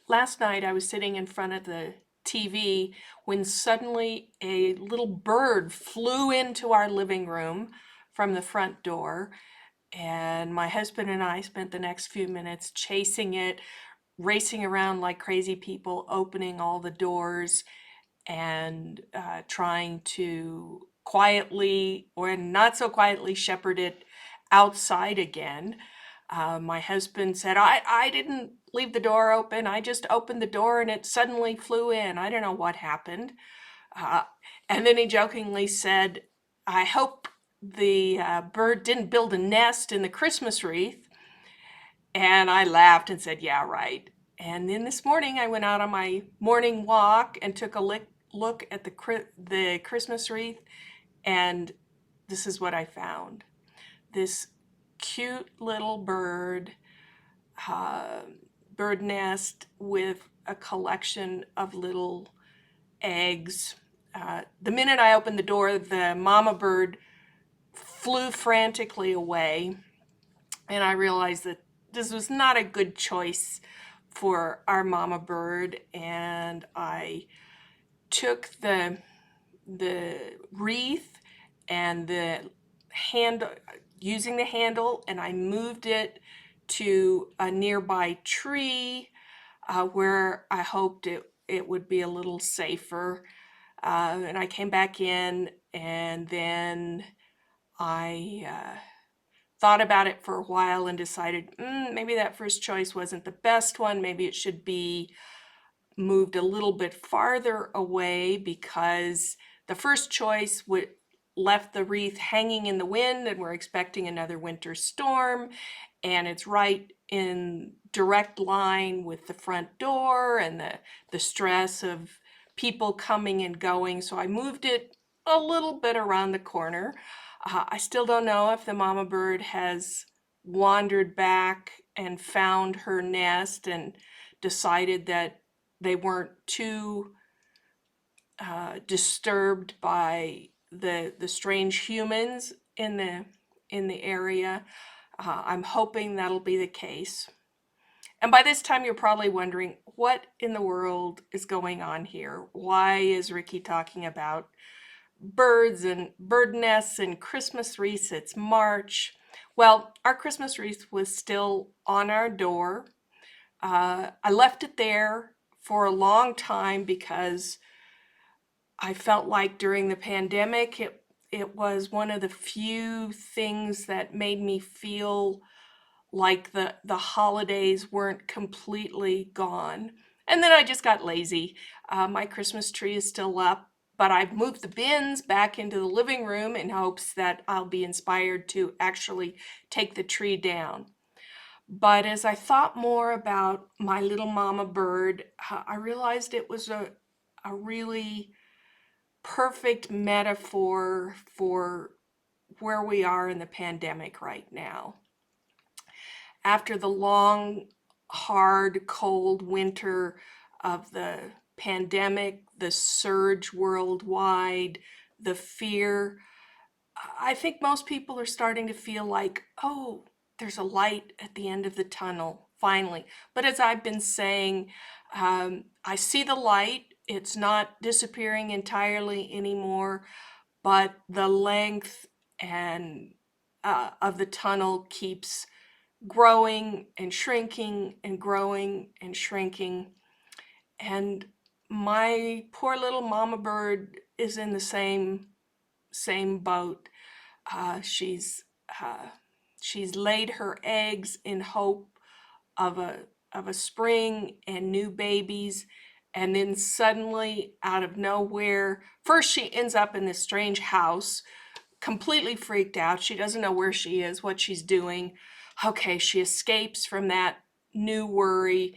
Last night I was sitting in front of the TV when suddenly a little bird flew into our living room from the front door, and my husband and I spent the next few minutes chasing it, racing around like crazy people, opening all the doors and trying to quietly or not so quietly shepherd it outside again. My husband said, I didn't leave the door open. I just opened the door and it suddenly flew in. I don't know what happened. Uh, and then he jokingly said, I hope the bird didn't build a nest in the Christmas wreath. And I laughed and said, yeah, right. And then this morning I went out on my morning walk and took a look at the Christmas wreath, and this is what I found. This cute little uh, bird nest with a collection of little eggs. The minute I opened the door, the mama bird flew frantically away, and I realized that this was not a good choice for our mama bird, and I took the wreath and the handle, using the handle, and I moved it to a nearby tree where I hoped it would be a little safer. And I came back in, and then I thought about it for a while and decided maybe that first choice wasn't the best one. Maybe it should be moved a little bit farther away, because the first choice left the wreath hanging in the wind, and we're expecting another winter storm, and it's right in direct line with the front door and the stress of people coming and going. So I moved it a little bit around the corner. I still don't know if the mama bird has wandered back and found her nest and decided that they weren't too disturbed by the strange humans in the area. I'm hoping that'll be the case. And by this time, you're probably wondering, what in the world is going on here? Why is Ricky talking about birds and bird nests and Christmas wreaths? It's March. Well, our Christmas wreath was still on our door. I left it there for a long time because I felt like during the pandemic, it was one of the few things that made me feel like the holidays weren't completely gone. And then I just got lazy. My Christmas tree is still up, but I've moved the bins back into the living room in hopes that I'll be inspired to actually take the tree down. But as I thought more about my little mama bird, I realized it was a really perfect metaphor for where we are in the pandemic right now. After the long, hard, cold winter of the pandemic, the surge worldwide, the fear, I think most people are starting to feel like, oh, there's a light at the end of the tunnel, finally. But as I've been saying, I see the light. It's not disappearing entirely anymore, but the length and of the tunnel keeps growing and shrinking and growing and shrinking. And my poor little mama bird is in the same boat. Uh, she's uh, she's laid her eggs in hope of a spring and new babies, and then suddenly out of nowhere, first she ends up in this strange house, completely freaked out. She doesn't know where she is, what she's doing. Okay, she escapes from that new worry,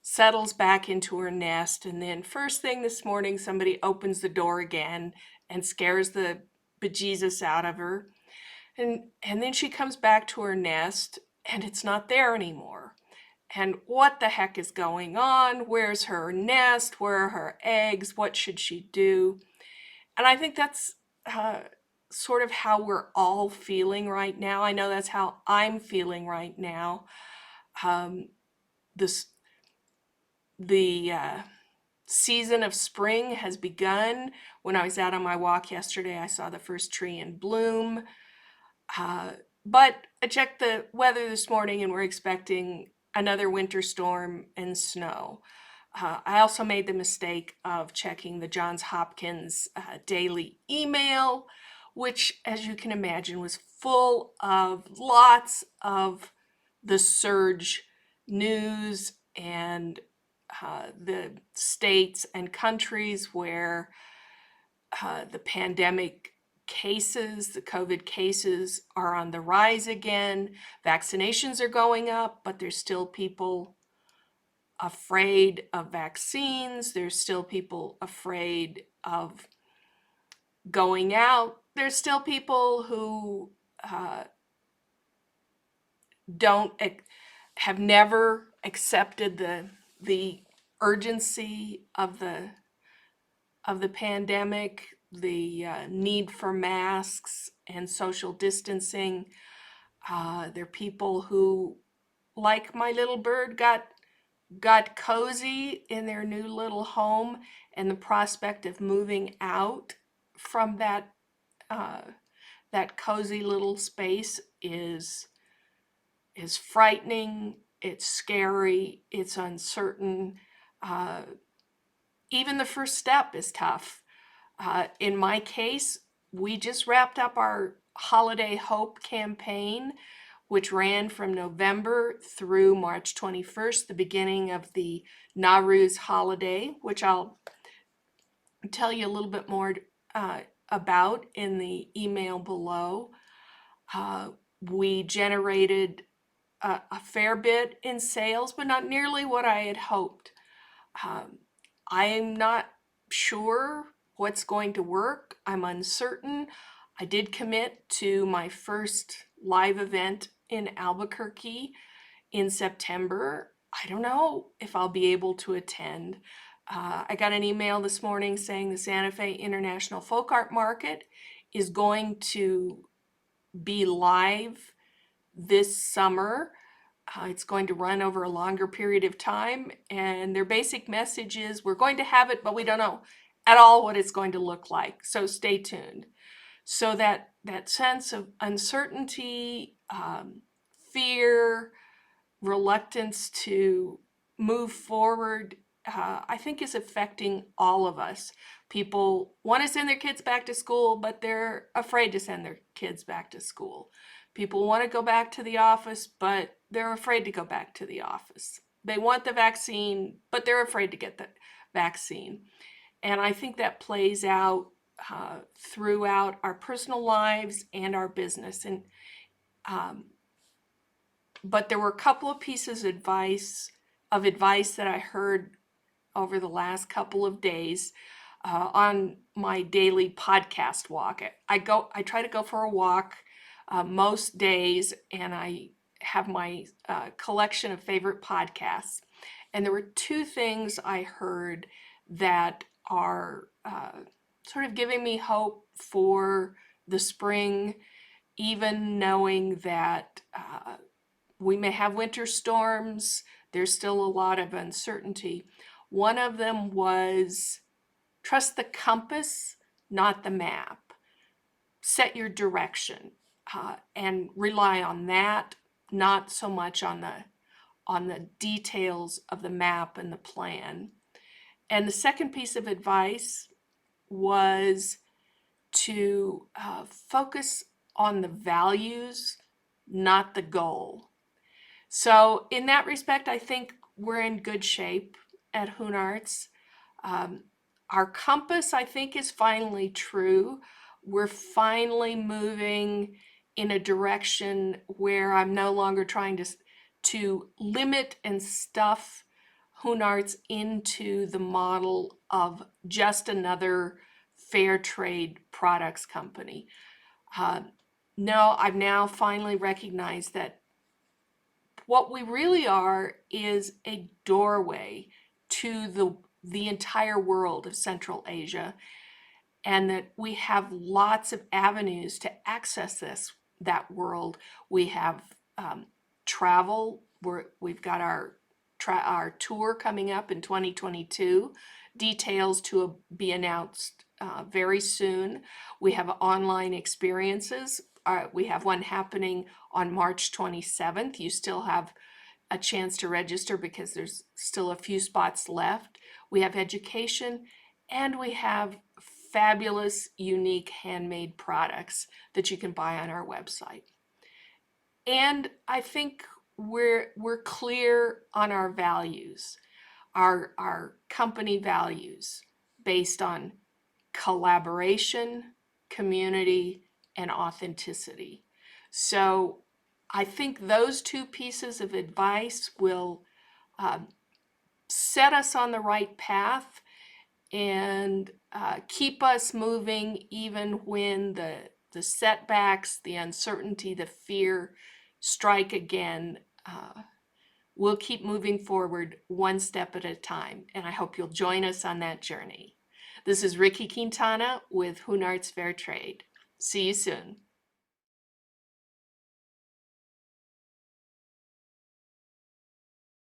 settles back into her nest, and then first thing this morning, somebody opens the door again and scares the bejesus out of her. And then she comes back to her nest and it's not there anymore. And what the heck is going on? Where's her nest? Where are her eggs? What should she do? And I think that's uh, sort of how we're all feeling right now. I know that's how I'm feeling right now. Um, this The season of spring has begun. When I was out on my walk yesterday, I saw the first tree in bloom. But I checked the weather this morning and we're expecting another winter storm and snow. I also made the mistake of checking the Johns Hopkins daily email, which, as you can imagine, was full of lots of the surge news and the states and countries where the pandemic cases, the COVID cases are on the rise again. Vaccinations are going up, but there's still people afraid of vaccines. There's still people afraid of going out. There's still people who don't have never accepted the urgency of the pandemic, the need for masks and social distancing. There are people who, like my little bird, got cozy in their new little home, and the prospect of moving out from that cozy little space is frightening. It's scary. It's uncertain. Even the first step is tough. In my case, we just wrapped up our Holiday Hope campaign, which ran from November through March 21st, the beginning of the Nowruz holiday, which I'll tell you a little bit more about in the email below. We generated a fair bit in sales, but not nearly what I had hoped. I'm not sure what's going to work. I'm uncertain. I did commit to my first live event in Albuquerque in September. I don't know if I'll be able to attend. I got an email this morning saying the Santa Fe International Folk Art Market is going to be live this summer. It's going to run over a longer period of time, and their basic message is we're going to have it, but we don't know at all what it's going to look like. So stay tuned. So that sense of uncertainty, fear, reluctance to move forward, I think is affecting all of us. People want to send their kids back to school, but they're afraid to send their kids back to school. People want to go back to the office, but they're afraid to go back to the office. They want the vaccine, but they're afraid to get the vaccine. And I think that plays out throughout our personal lives and our business. And but there were a couple of pieces of advice that I heard over the last couple of days on my daily podcast walk. I try to go for a walk most days, and I have my collection of favorite podcasts. And there were two things I heard that are sort of giving me hope for the spring, even knowing that we may have winter storms. There's still a lot of uncertainty. One of them was trust the compass, not the map. Set your direction and rely on that, not so much on the details of the map and the plan. And the second piece of advice was to focus on the values, not the goal. So in that respect, I think we're in good shape at Hoon Arts. Our compass, I think, is finally true. We're finally moving in a direction where I'm no longer trying to limit and stuff Hoon Arts into the model of just another fair trade products company. No, I've now finally recognized that what we really are is a doorway to the entire world of Central Asia, and that we have lots of avenues to access that world. We have travel. We've got our our tour coming up in 2022. Details to be announced very soon. We have online experiences. We have one happening on March 27th. You still have a chance to register because there's still a few spots left. We have education, and we have fabulous, unique handmade products that you can buy on our website. And I think we're clear on our values, our company values based on collaboration, community, and authenticity. So I think those two pieces of advice will set us on the right path and keep us moving even when the setbacks, the uncertainty, the fear strike again. We'll keep moving forward one step at a time, and I hope you'll join us on that journey. This is Ricky Quintana with Hunart's Fair Trade. See you soon.